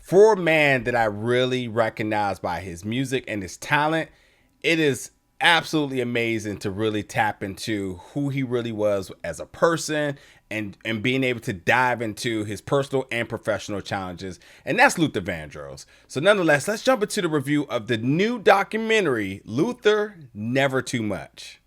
for a man that I really recognize by his music and his talent, it is absolutely amazing to really tap into who he really was as a person and being able to dive into his personal and professional challenges. And that's Luther Vandross. So nonetheless, let's jump into the review of the new documentary, Luther, Never Too Much.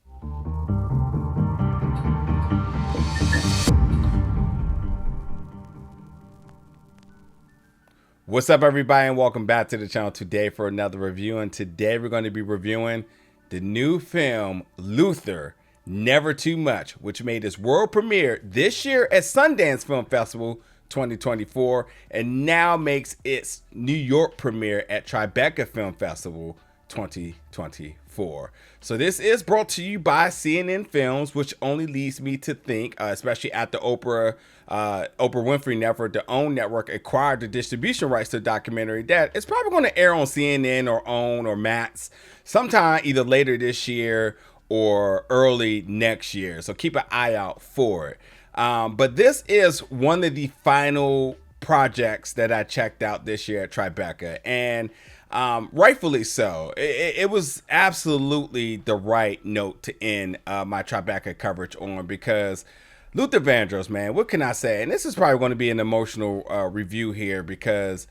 What's up, everybody, and welcome back to the channel today for another review. And today we're going to be reviewing the new film, Luther, Never Too Much, which made its world premiere this year at Sundance Film Festival 2024 and now makes its New York premiere at Tribeca Film Festival 2024. So this is brought to you by CNN Films, which only leads me to think, especially after Oprah Winfrey Network, the OWN network, acquired the distribution rights to the documentary, that it's probably going to air on CNN or OWN or Max sometime either later this year or early next year. So keep an eye out for it. But this is one of the final projects that I checked out this year at Tribeca, and rightfully so. It was absolutely the right note to end my Tribeca coverage on, because Luther Vandross, man, what can I say? And this is probably going to be an emotional review here, because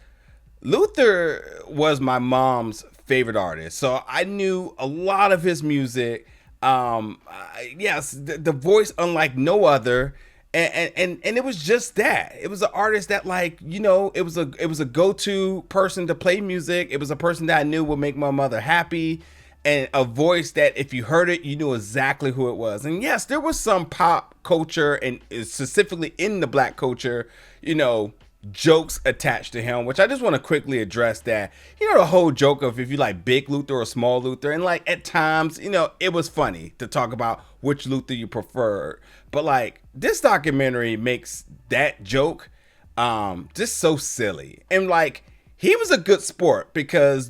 Luther was my mom's favorite artist. So I knew a lot of his music. Yes, the voice unlike no other. And it was just that. It was an artist that, like, you know, it was a go-to person to play music. It was a person that I knew would make my mother happy, and a voice that if you heard it, you knew exactly who it was. And yes, there was some pop culture, and specifically in the black culture, you know, jokes attached to him, which I just want to quickly address. That, you know, the whole joke of if you like big Luther or small Luther, and like at times, you know, it was funny to talk about which Luther you preferred, but like this documentary makes that joke just so silly. And like, he was a good sport, because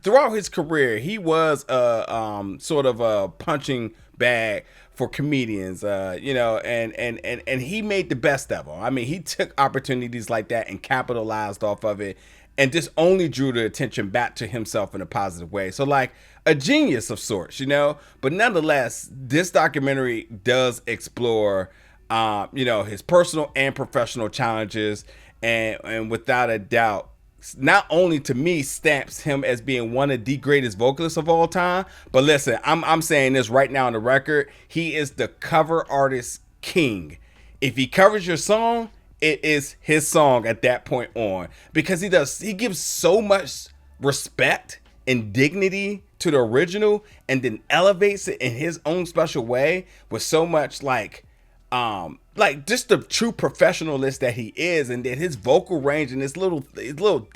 throughout his career he was a sort of a punching bag for comedians, you know, and he made the best of them. I mean, he took opportunities like that and capitalized off of it, and just only drew the attention back to himself in a positive way. So like a genius of sorts, you know. But nonetheless, this documentary does explore, you know, his personal and professional challenges, and without a doubt, not only to me stamps him as being one of the greatest vocalists of all time, but listen, I'm saying this right now on the record, he is the cover artist king. If he covers your song, it is his song at that point on, because he gives so much respect and dignity to the original, and then elevates it in his own special way with so much like just the true professionalist that he is, and then his vocal range and his little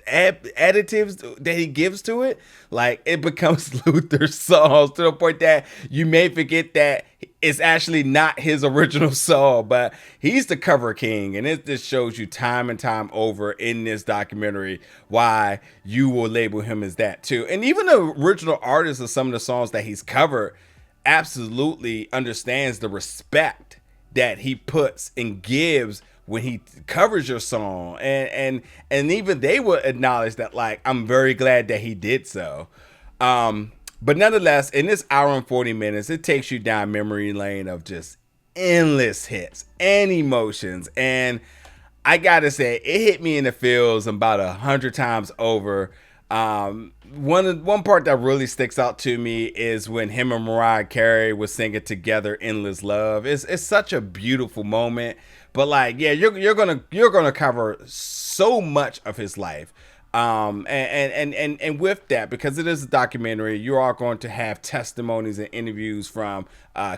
additives that he gives to it, like it becomes Luther's songs, to the point that you may forget that it's actually not his original song, but he's the cover king. And it just shows you time and time over in this documentary why you will label him as that too. And even the original artist of some of the songs that he's covered absolutely understands the respect that he puts and gives when he covers your song, and even they will acknowledge that, like, I'm very glad that he did so. But nonetheless, in this hour and 40 minutes, it takes you down memory lane of just endless hits and emotions. And I gotta say, it hit me in the feels about 100 times over. One part that really sticks out to me is when him and Mariah Carey was singing together "Endless Love." It's such a beautiful moment. But like, yeah, you're gonna cover so much of his life. And with that, because it is a documentary, you are going to have testimonies and interviews from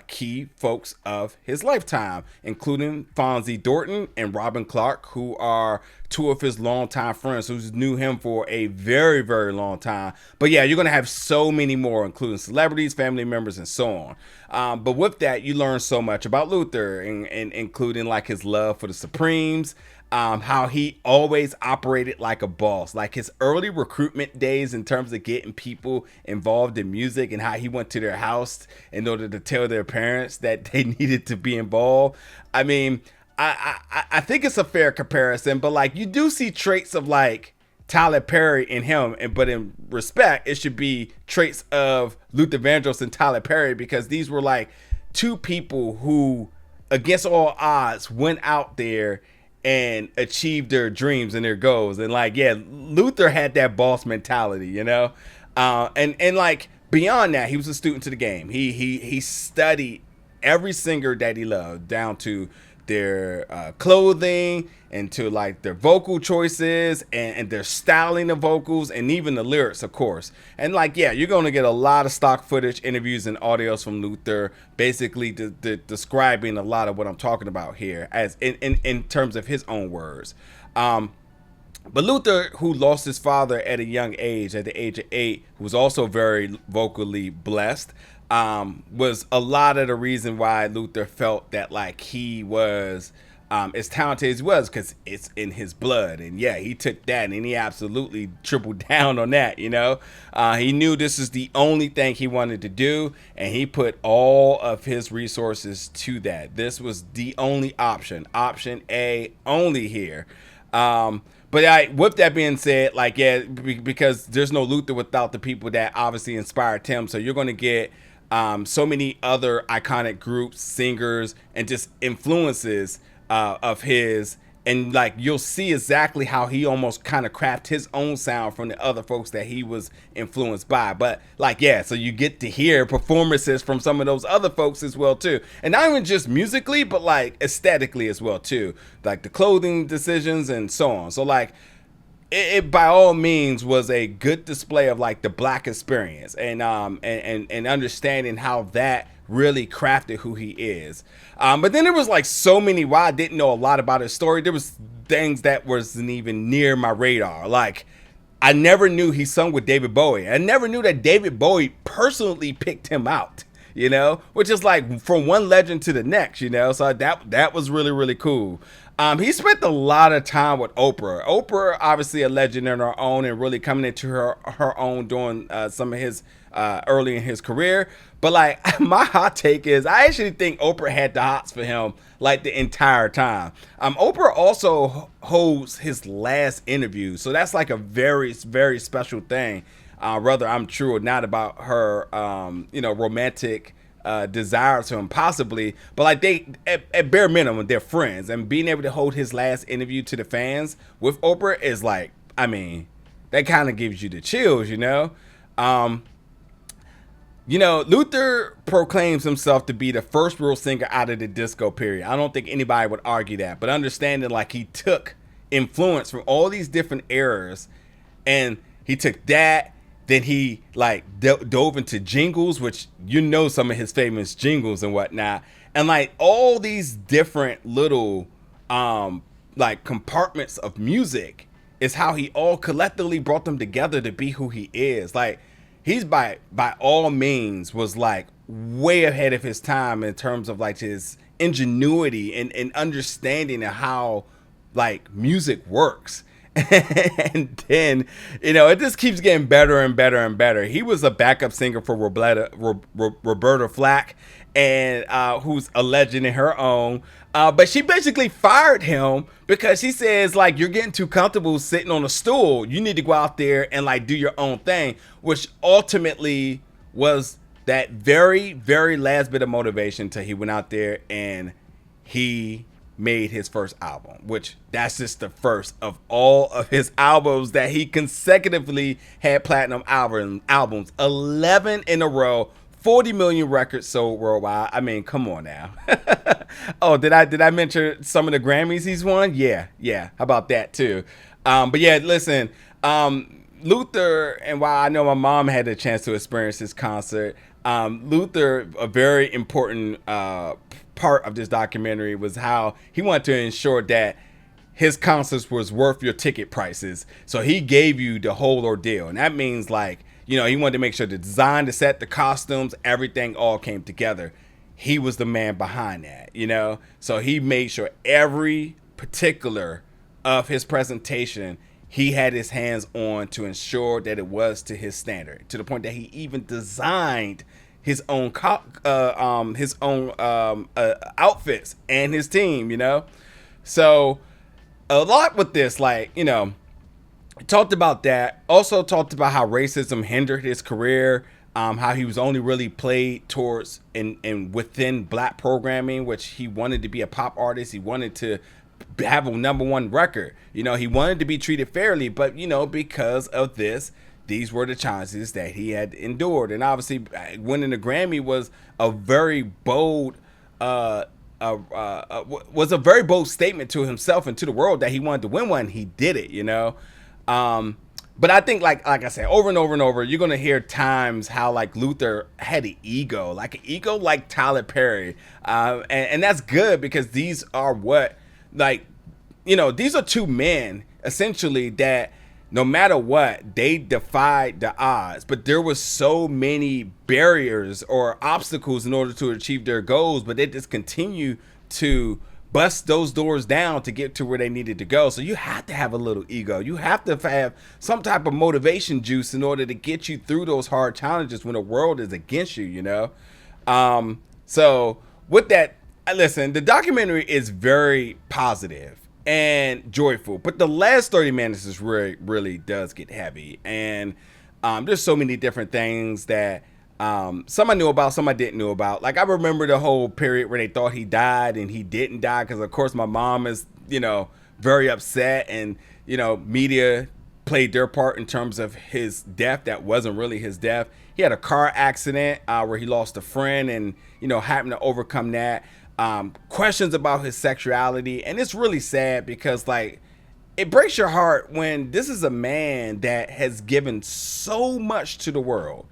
key folks of his lifetime, including Fonzi Thornton and Robin Clark, who are two of his longtime friends who knew him for a very, very long time. But yeah, you're going to have so many more, including celebrities, family members, and so on. But with that, you learn so much about Luther, and including like his love for the Supremes, how he always operated like a boss, like his early recruitment days in terms of getting people involved in music, and how he went to their house in order to tell their parents that they needed to be involved. I mean, I think it's a fair comparison, but like you do see traits of like Tyler Perry in him, but in respect, it should be traits of Luther Vandross and Tyler Perry, because these were like two people who, against all odds, went out there and achieved their dreams and their goals. And like, yeah, Luther had that boss mentality, you know, and like beyond that, he was a student to the game. He studied every singer that he loved, down to their clothing and to like their vocal choices and their styling of vocals and even the lyrics, of course. And like, yeah, you're going to get a lot of stock footage, interviews, and audios from Luther, basically describing a lot of what I'm talking about here, as in terms of his own words. But Luther, who lost his father at a young age, at the age of 8, who was also very vocally blessed, was a lot of the reason why Luther felt that like he was as talented as he was, because it's in his blood. And yeah, he took that and he absolutely tripled down on that, you know. He knew this is the only thing he wanted to do, and he put all of his resources to that. This was the only option A only here. But with that being said, like, yeah, because there's no Luther without the people that obviously inspired him. So you're going to get so many other iconic groups, singers, and just influences of his. And like, you'll see exactly how he almost kind of crafted his own sound from the other folks that he was influenced by. But like, yeah, so you get to hear performances from some of those other folks as well too. And not even just musically, but like aesthetically as well too. Like the clothing decisions and so on. So like, it by all means was a good display of like the Black experience and understanding how that really crafted who he is. But then there was like so many, while I didn't know a lot about his story, there was things that wasn't even near my radar. Like, I never knew he sung with David Bowie. I never knew that David Bowie personally picked him out, you know, which is like from one legend to the next, you know. So that was really, really cool. He spent a lot of time with Oprah. Oprah, obviously a legend in her own and really coming into her own during some of his early in his career. But like, my hot take is I actually think Oprah had the hots for him like the entire time. Oprah also holds his last interview, so that's like a very, very special thing. Whether I'm true or not about her, romantic desire to him, possibly, but like they at bare minimum they're friends, and being able to hold his last interview to the fans with Oprah is like, I mean, that kind of gives you the chills, you know. Luther proclaims himself to be the first real singer out of the disco period. I don't think anybody would argue that, but understanding like he took influence from all these different eras, and he took that. Then he like dove into jingles, which you know some of his famous jingles and whatnot, and like all these different little like compartments of music is how he all collectively brought them together to be who he is. Like, he's by all means was like way ahead of his time in terms of like his ingenuity and understanding of how like music works. And then, it just keeps getting better and better and better. He was a backup singer for Roberta Flack, and who's a legend in her own. But she basically fired him because she says, like, you're getting too comfortable sitting on a stool. You need to go out there and like do your own thing, which ultimately was that very, very last bit of motivation till he went out there and he made his first album, which that's just the first of all of his albums that he consecutively had platinum albums, 11 in a row, 40 million records sold worldwide. I mean, come on now. Oh, did I mention some of the Grammys he's won? Yeah. How about that too? But yeah, listen, Luther, and while I know my mom had a chance to experience this concert, Luther, a very important part of this documentary was how he wanted to ensure that his concerts was worth your ticket prices. So he gave you the whole ordeal. And that means like, he wanted to make sure the design, the set, the costumes, everything all came together. He was the man behind that, So he made sure every particular of his presentation he had his hands on to ensure that it was to his standard, to the point that he even designed his own outfits and his team, So a lot with this, like, Talked about that. Also talked about how racism hindered his career. How he was only really played towards and within black programming, which he wanted to be a pop artist. He wanted to have a #1 record. You know, he wanted to be treated fairly, but you know, because of this, these were the challenges that he had endured. And obviously, winning the Grammy was a very bold was a very bold statement to himself and to the world that he wanted to win one. He did it, you know. But I think, like I said, over and over and over, you're gonna hear times how like Luther had an ego like Tyler Perry, and that's good because these are what, like, you know, these are two men essentially that no matter what, they defied the odds. But there was so many barriers or obstacles in order to achieve their goals, but they just continue to bust those doors down to get to where they needed to go. So you have to have a little ego. You have to have some type of motivation juice in order to get you through those hard challenges when the world is against you, you know? So with that, listen, the documentary is very positive and joyful, but the last 30 minutes is really does get heavy. And there's so many different things that some I knew about, some I didn't know about. Like, I remember the whole period where they thought he died and he didn't die, because of course my mom is, you know, very upset, and you know, media played their part in terms of his death. That wasn't really his death. He had a car accident where he lost a friend, and you know, happened to overcome that. Questions about his sexuality, and it's really sad because like, it breaks your heart when this is a man that has given so much to the world,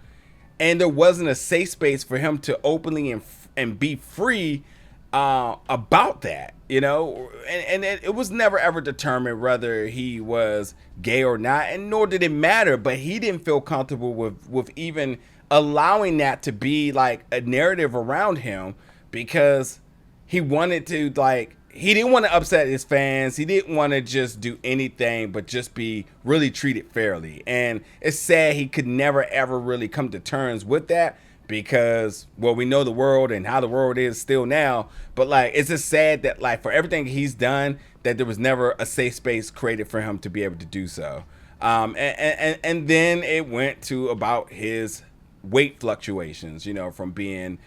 and there wasn't a safe space for him to openly and be free about that, you know. And it was never ever determined whether he was gay or not, and nor did it matter. But he didn't feel comfortable with even allowing that to be like a narrative around him, because he wanted to, like, he didn't want to upset his fans. He didn't want to just do anything but just be really treated fairly. And it's sad he could never ever really come to terms with that, because, well, we know the world and how the world is still now. But like, it's just sad that like, for everything he's done, that there was never a safe space created for him to be able to do so. And then it went to about his weight fluctuations, you know, from being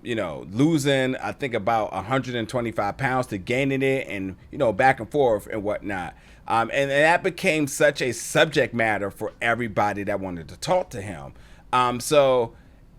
you know, losing, I think, about 125 pounds to gaining it, and, you know, back and forth and whatnot. And that became such a subject matter for everybody that wanted to talk to him. So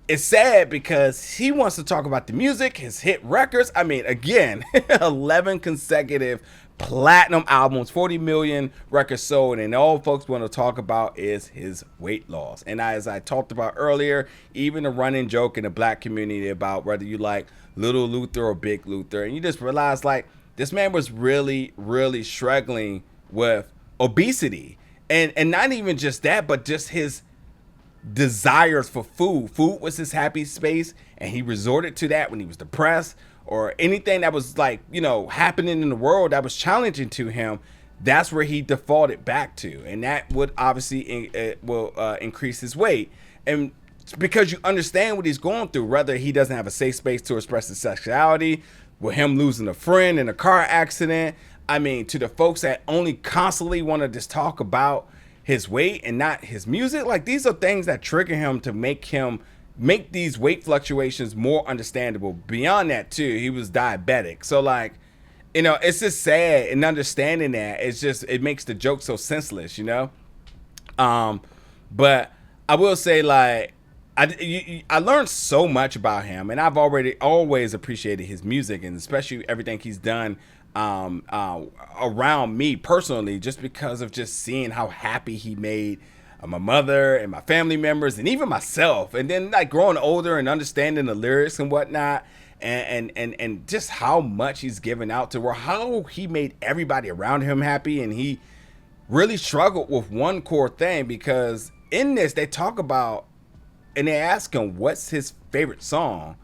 it's sad because he wants to talk about the music, his hit records. I mean, again, 11 consecutive platinum albums, 40 million records sold, and all folks want to talk about is his weight loss. And as I talked about earlier, even a running joke in the black community about whether you like Little Luther or Big Luther, and you just realize like, this man was really struggling with obesity, and not even just that, but just his desires for food. Food was his happy space, and he resorted to that when he was depressed, or anything that was like, you know, happening in the world that was challenging to him. That's where he defaulted back to, and that would obviously increase his weight. And because you understand what he's going through, whether he doesn't have a safe space to express his sexuality, with him losing a friend in a car accident. I mean, to the folks that only constantly want to just talk about his weight and not his music, like, these are things that trigger him to make these weight fluctuations more understandable. Beyond that too, he was diabetic. So like, you know, it's just sad, and understanding that, it's just, it makes the joke so senseless, you know. But I will say, like, I learned so much about him, and I've always appreciated his music, and especially everything he's done around me personally, just because of just seeing how happy he made my mother and my family members, and even myself. And then like, growing older and understanding the lyrics and whatnot, and just how much he's given out to, or how he made everybody around him happy. And he really struggled with one core thing, because in this they talk about, and they ask him what's his favorite song,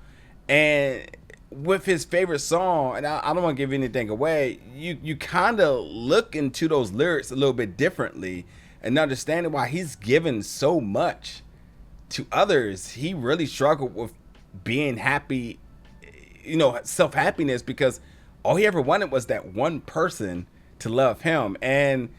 and with his favorite song, and I don't want to give anything away, you kind of look into those lyrics a little bit differently, and understanding why he's given so much to others. He really struggled with being happy, you know, self-happiness, because all he ever wanted was that one person to love him. And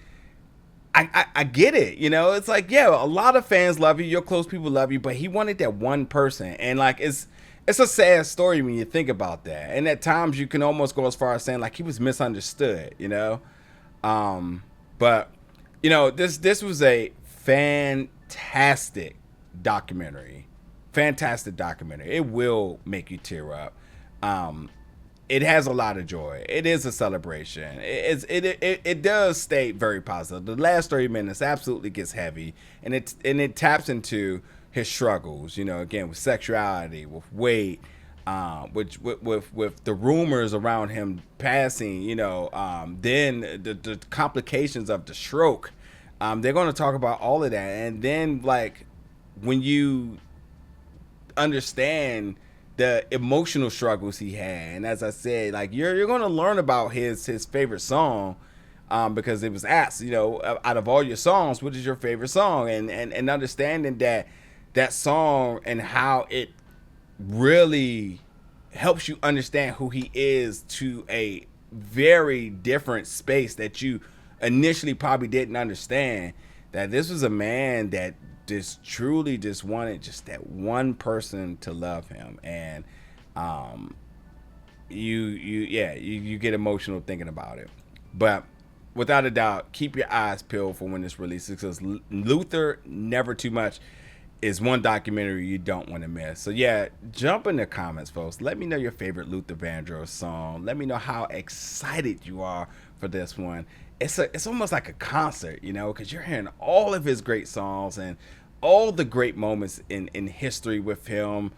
I get it. You know, it's like, yeah, a lot of fans love you, your close people love you, but he wanted that one person. And like, it's a sad story when you think about that. And at times you can almost go as far as saying like he was misunderstood, you know? But you know, this was a fantastic documentary. Fantastic documentary. It will make you tear up. Um, it has a lot of joy. It is a celebration. It does stay very positive. The last 30 minutes absolutely gets heavy, and it taps into his struggles. You know, again with sexuality, with weight, with the rumors around him passing. You know, then the complications of the stroke. They're going to talk about all of that, and then like when you understand the emotional struggles he had. And as I said, like you're gonna learn about his favorite song, because it was asked, you know, out of all your songs, what is your favorite song? And understanding that song and how it really helps you understand who he is to a very different space that you initially probably didn't understand. That this was a man that just truly just wanted just that one person to love him. And you get emotional thinking about it. But without a doubt, keep your eyes peeled for when this releases, because Luther Never Too Much is one documentary you don't want to miss. So yeah, jump in the comments, folks. Let me know your favorite Luther Vandross song. Let me know how excited you are for this one. It's almost like a concert, you know, because you're hearing all of his great songs and all the great moments in history with him.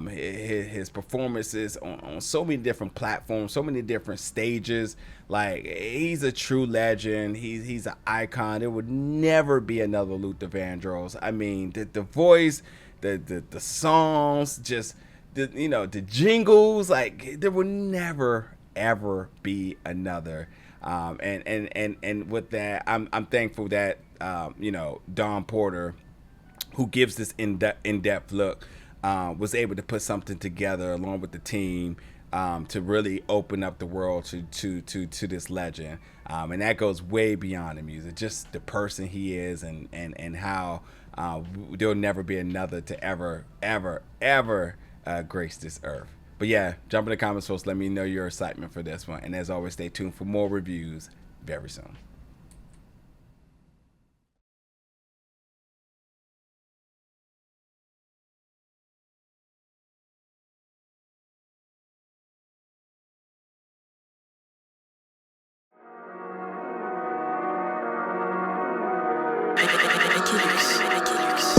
His performances on so many different platforms, so many different stages. Like, he's a true legend. He's an icon. There would never be another Luther Vandross. I mean, the voice, the songs, just the jingles. Like, there will never ever be another. And with that, I'm thankful that Don Porter, who gives this in-depth look, was able to put something together along with the team, to really open up the world to this legend. And that goes way beyond the music, just the person he is, and how there'll never be another to ever grace this earth. But yeah, jump in the comments, folks. Let me know your excitement for this one. And as always, stay tuned for more reviews very soon. I